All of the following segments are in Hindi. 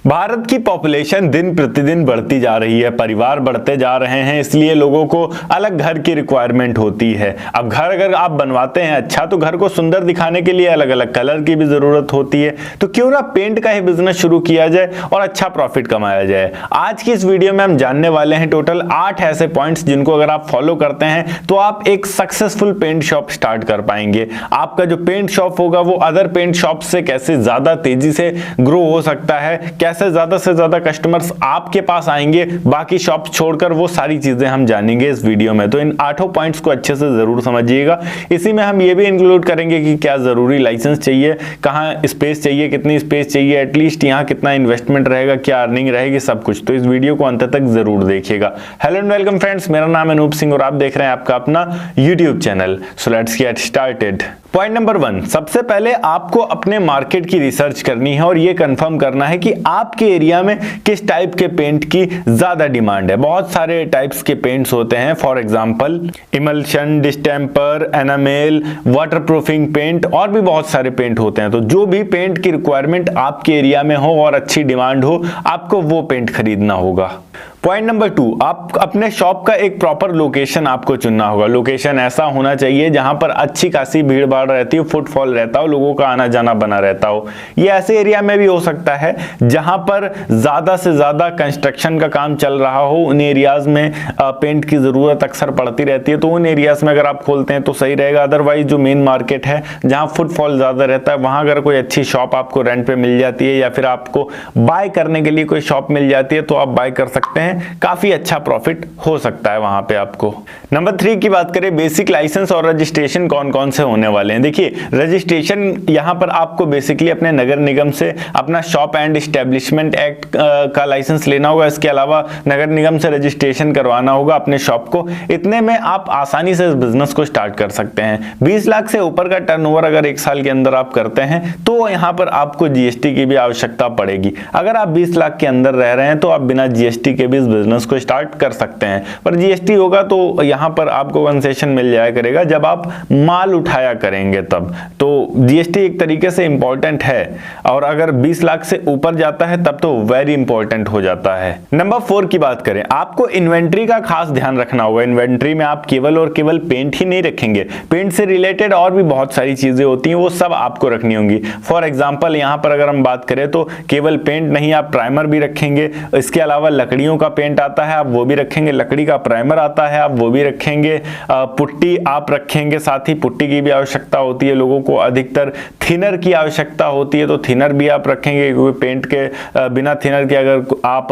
भारत की पॉपुलेशन दिन प्रतिदिन बढ़ती जा रही है, परिवार बढ़ते जा रहे हैं, इसलिए लोगों को अलग घर की रिक्वायरमेंट होती है। अब घर अगर आप बनवाते हैं अच्छा, तो घर को सुंदर दिखाने के लिए अलग अलग कलर की भी जरूरत होती है। तो क्यों ना पेंट का ही बिजनेस शुरू किया जाए और अच्छा प्रॉफिट कमाया जाए। आज की इस वीडियो में हम जानने वाले हैं टोटल 8 ऐसे पॉइंट्स जिनको अगर आप फॉलो करते हैं तो आप एक सक्सेसफुल पेंट शॉप स्टार्ट कर पाएंगे। आपका जो पेंट शॉप होगा वो अदर पेंट शॉप से कैसे ज्यादा तेजी से ग्रो हो सकता है, कैसे ज्यादा से ज्यादा कस्टमर्स आपके पास आएंगे बाकी शॉप छोड़कर, वो सारी चीजें हम जानेंगे इस वीडियो में। तो इन 8 पॉइंट्स को अच्छे से जरूर समझिएगा। इसी में हम ये भी इंक्लूड करेंगे कि क्या जरूरी लाइसेंस चाहिए, कहाँ स्पेस चाहिए, कितनी स्पेस चाहिए, एटलीस्ट यहाँ कितना इन्वेस्टमेंट रहेगा, क्या अर्निंग रहेगी, सब कुछ। तो इस वीडियो को अंत तक जरूर देखिएगा। हेलो एंड वेलकम फ्रेंड्स, मेरा नाम है अनूप सिंह और आप देख रहे हैं आपका अपना YouTube channel. So let's get started. Point number 1, सबसे पहले आपको अपने मार्केट की रिसर्च करनी है और यह कंफर्म करना है कि आपके एरिया में किस टाइप के पेंट की ज्यादा डिमांड है। बहुत सारे टाइप्स के पेंट्स होते हैं, for example emulsion, distemper, enamel, waterproofing paint और भी बहुत सारे पेंट होते हैं। तो जो भी पेंट की रिक्वायरमेंट आपके एरिया में हो और अच्छी डिमांड हो, आपको वो पेंट खरीदना होगा। पॉइंट नंबर 2, आप अपने शॉप का एक प्रॉपर लोकेशन आपको चुनना होगा। लोकेशन ऐसा होना चाहिए जहां पर अच्छी खासी भीड़ भाड़ रहती हो, फुटफॉल रहता हो, लोगों का आना जाना बना रहता हो। ये ऐसे एरिया में भी हो सकता है जहां पर ज्यादा से ज्यादा कंस्ट्रक्शन का काम चल रहा हो। उन एरियाज में पेंट की जरूरत अक्सर पड़ती रहती है, तो उन एरियाज में अगर आप खोलते हैं तो सही रहेगा। अदरवाइज जो मेन मार्केट है जहां फुटफॉल ज्यादा रहता है, वहां अगर कोई अच्छी शॉप आपको रेंट पे मिल जाती है या फिर आपको बाय करने के लिए कोई शॉप मिल जाती है तो आप बाय कर सकते हैं। काफी अच्छा प्रॉफिट हो सकता है वहां पे आपको। नंबर 3 की बात करें, बेसिक लाइसेंस और रजिस्ट्रेशन कौन कौन से होने वाले हैं। देखिए, रजिस्ट्रेशन यहां पर आपको बेसिकली अपने नगर निगम से अपना शॉप एंड एस्टेब्लिशमेंट एक्ट का लाइसेंस लेना होगा। इसके अलावा नगर निगम से रजिस्ट्रेशन करवाना होगा अपने शॉप को। इतने में आप आसानी से इस बिजनेस को स्टार्ट कर सकते हैं। 20 लाख से ऊपर का टर्नओवर अगर 1 साल के अंदर आप करते हैं तो यहां पर आपको जीएसटी की भी आवश्यकता पड़ेगी। अगर आप 20 लाख के अंदर रह रहे हैं तो आप बिना जीएसटी के भी इस बिजनेस को स्टार्ट कर सकते हैं। पर जीएसटी होगा तो यहां पर आपको कंसेशन मिल जाया करेगा जब आप माल उठाया करेंगे तब। तो जीएसटी एक तरीके से इंपॉर्टेंट है और अगर 20 लाख से ऊपर जाता है तब तो वेरी इंपॉर्टेंट हो जाता है। नंबर 4 की बात करें, आपको इन्वेंट्री का खास ध्यान रखना होगा। इन्वेंट्री में आप केवल और केवल पेंट ही नहीं रखेंगे, पेंट से रिलेटेड और भी बहुत सारी चीजें होती हैं, वो सब आपको रखनी होंगी। फॉर एग्जाम्पल यहां पर अगर हम बात करें तो केवल पेंट नहीं, आप प्राइमर भी रखेंगे। इसके अलावा लकड़ियों का पेंट आता है, आप वो भी रखेंगे। लकड़ी का प्राइमर आता है, आप वो भी रखेंगे। पुट्टी आप रखेंगे, साथ ही पुट्टी की भी आवश्यकता होती है लोगों को। अधिकतर थिनर की आवश्यकता होती है तो थिनर भी आप रखेंगे, क्योंकि पेंट के बिना थिनर के अगर आप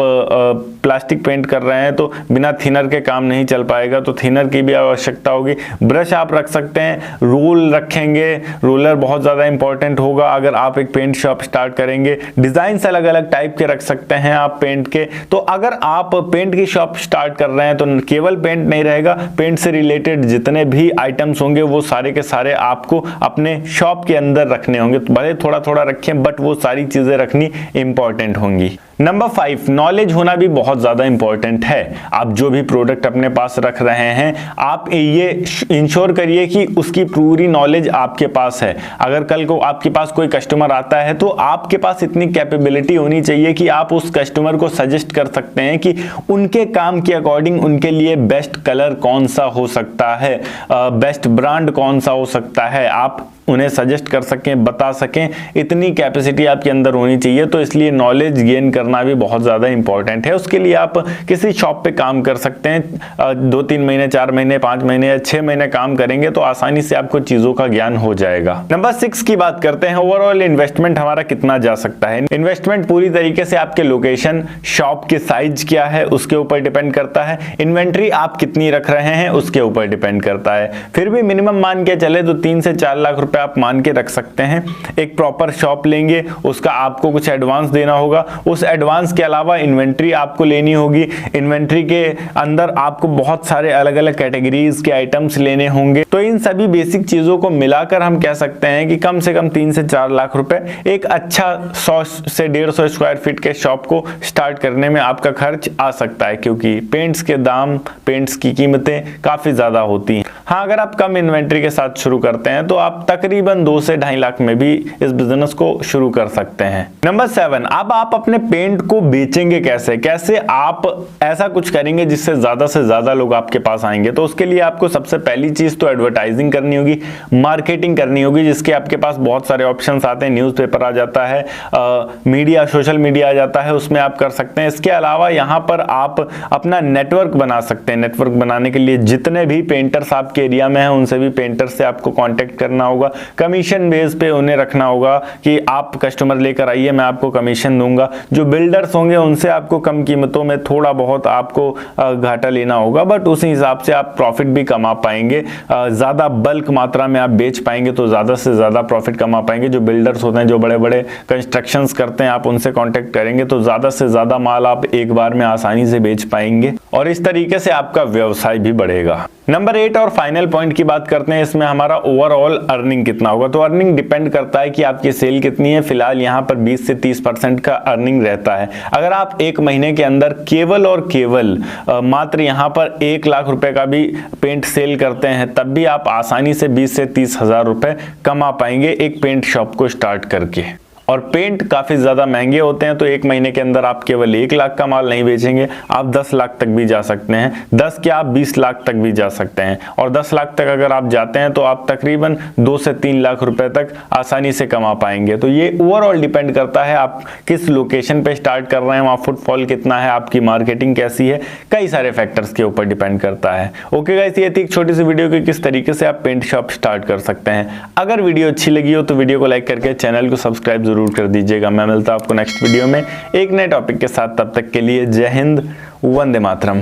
प्लास्टिक पेंट कर रहे हैं तो बिना थिनर के काम नहीं चल पाएगा, तो थिनर की भी आवश्यकता होगी। ब्रश आप रख सकते हैं, रोल रखेंगे, रोलर बहुत ज्यादा इंपॉर्टेंट होगा अगर आप एक पेंट शॉप स्टार्ट करेंगे। डिजाइन अलग अलग टाइप के रख सकते हैं आप पेंट के। तो अगर आप पेंट की शॉप स्टार्ट कर रहे हैं तो केवल पेंट नहीं रहेगा, पेंट से रिलेटेड जितने भी आइटम्स होंगे वो सारे के सारे आपको अपने शॉप के अंदर रखने होंगे। तो भले थोड़ा थोड़ा रखें बट वो सारी चीजें रखनी इंपॉर्टेंट होंगी। नंबर 5, नॉलेज होना भी बहुत ज्यादा इंपॉर्टेंट है। आप जो भी प्रोडक्ट अपने पास रख रहे हैं, आप ये इंश्योर करिए कि उसकी पूरी नॉलेज आपके पास है। अगर कल को आपके पास कोई कस्टमर आता है तो आपके पास इतनी कैपेबिलिटी होनी चाहिए कि आप उस कस्टमर को सजेस्ट कर सकते हैं कि उनके काम के अकॉर्डिंग उनके लिए बेस्ट कलर कौन सा हो सकता है, बेस्ट ब्रांड कौन सा हो सकता है, आप उन्हें सजेस्ट कर सकें, बता सकें। इतनी कैपेसिटी आपके अंदर होनी चाहिए। तो इसलिए नॉलेज गेन करना भी बहुत ज़्यादा इंपॉर्टेंट है। उसके लिए आप किसी शॉप पे काम कर सकते हैं। 2-3 महीने, 4 महीने, 5 महीने या 6 महीने काम करेंगे तो आसानी से आपको चीज़ों का ज्ञान हो जाएगा। नंबर 6 की बात करते हैं, ओवरऑल इन्वेस्टमेंट हमारा कितना जा सकता है। इन्वेस्टमेंट पूरी तरीके से आपके लोकेशन, शॉप की साइज क्या है उसके ऊपर डिपेंड करता है। इन्वेंट्री आप कितनी रख रहे हैं उसके ऊपर डिपेंड करता है। फिर भी मिनिमम मान के चले तो 3 से 4 लाख रुपए आप मान के रख सकते हैं। एक प्रॉपर शॉप लेंगे, उसका आपको कुछ एडवांस देना होगा। उस एडवांस के अलावा इन्वेंट्री आपको लेनी होगी। इन्वेंट्री के अंदर आपको बहुत सारे अलग अलग कैटेगरीज के आइटम्स लेने होंगे। तो इन सभी बेसिक चीजों को मिलाकर हम कह सकते हैं कि कम से कम 3 से 4 लाख रुपए एक अच्छा 100 से 150 स्क्वायर फीट के शॉप को स्टार्ट करने में आपका खर्च आ सकता है, क्योंकि पेंट्स के दाम, पेंट्स की कीमतें काफी ज्यादा होती हैं। हाँ, अगर आप कम इन्वेंट्री के साथ शुरू करते हैं तो आप तकरीबन तकरीबन 2 से 2.5 लाख में भी इस बिजनेस को शुरू कर सकते हैं। नंबर 7, अब आप अपने पेंट को बेचेंगे कैसे आप ऐसा कुछ करेंगे जिससे ज्यादा से ज्यादा लोग आपके पास आएंगे। तो उसके लिए आपको सबसे पहली चीज तो एडवर्टाइजिंग करनी होगी, मार्केटिंग करनी होगी, जिसके आपके पास बहुत सारे ऑप्शंस आते हैं। न्यूज़पेपर आ जाता है, मीडिया, सोशल मीडिया आ जाता है, उसमें आप कर सकते हैं। इसके अलावा यहाँ पर आप अपना नेटवर्क बना सकते हैं। नेटवर्क बनाने के लिए जितने भी पेंटर्स आपके एरिया में हैं उनसे भी पेंटर से आपको कांटेक्ट करना होगा। कमीशन बेस पे उन्हें रखना होगा कि आप कस्टमर लेकर आइए, मैं आपको कमीशन दूंगा। जो बिल्डर्स होंगे उनसे आपको कम कीमतों में थोड़ा बहुत आपको घाटा लेना होगा, बट उसी हिसाब से आप प्रॉफिट भी कमा पाएंगे। ज्यादा बल्क मात्रा में आप बेच पाएंगे तो ज्यादा से ज्यादा प्रॉफिट कमा पाएंगे। जो बिल्डर्स होते हैं, जो बड़े बड़े कंस्ट्रक्शंस करते हैं, आप उनसे कांटेक्ट करेंगे तो ज्यादा से ज्यादा माल आप एक बार में आसानी से बेच पाएंगे और इस तरीके से आपका व्यवसाय भी बढ़ेगा। नंबर 8 और फाइनल पॉइंट की बात करते हैं। इसमें हमारा ओवरऑल अर्निंग कितना होगा। तो अर्निंग डिपेंड करता है कि आपकी सेल कितनी है। फिलहाल यहाँ पर 20 से 30% का अर्निंग रहता है। अगर आप एक महीने के अंदर केवल और केवल मात्र यहाँ पर 1 लाख रुपए का भी पेंट सेल करते हैं, तब भी आप आसानी से 20 से 30 हजार रुपए कमा पाएंगे एक पेंट शॉप को स्टार्ट करके। और पेंट काफी ज्यादा महंगे होते हैं, तो एक महीने के अंदर आप केवल 1 लाख का माल नहीं बेचेंगे, आप 10 लाख तक भी जा सकते हैं। 10 क्या, आप 20 लाख तक भी जा सकते हैं। और 10 लाख तक अगर आप जाते हैं तो आप तकरीबन 2 से 3 लाख रुपए तक आसानी से कमा पाएंगे। तो ये ओवरऑल डिपेंड करता है आप किस लोकेशन पे स्टार्ट कर रहे हैं, वहाँ फुटफॉल कितना है, आपकी मार्केटिंग कैसी है, कई सारे फैक्टर्स के ऊपर डिपेंड करता है। ओके गाइस, ये थी एक छोटी सी वीडियो कि किस तरीके से आप पेंट शॉप स्टार्ट कर सकते हैं। अगर वीडियो अच्छी लगी हो तो वीडियो को लाइक करके चैनल को सब्सक्राइब जरूर कर दीजिएगा। मैं मिलता हूं आपको नेक्स्ट वीडियो में एक नए टॉपिक के साथ। तब तक के लिए जय हिंद, वंदे मातरम।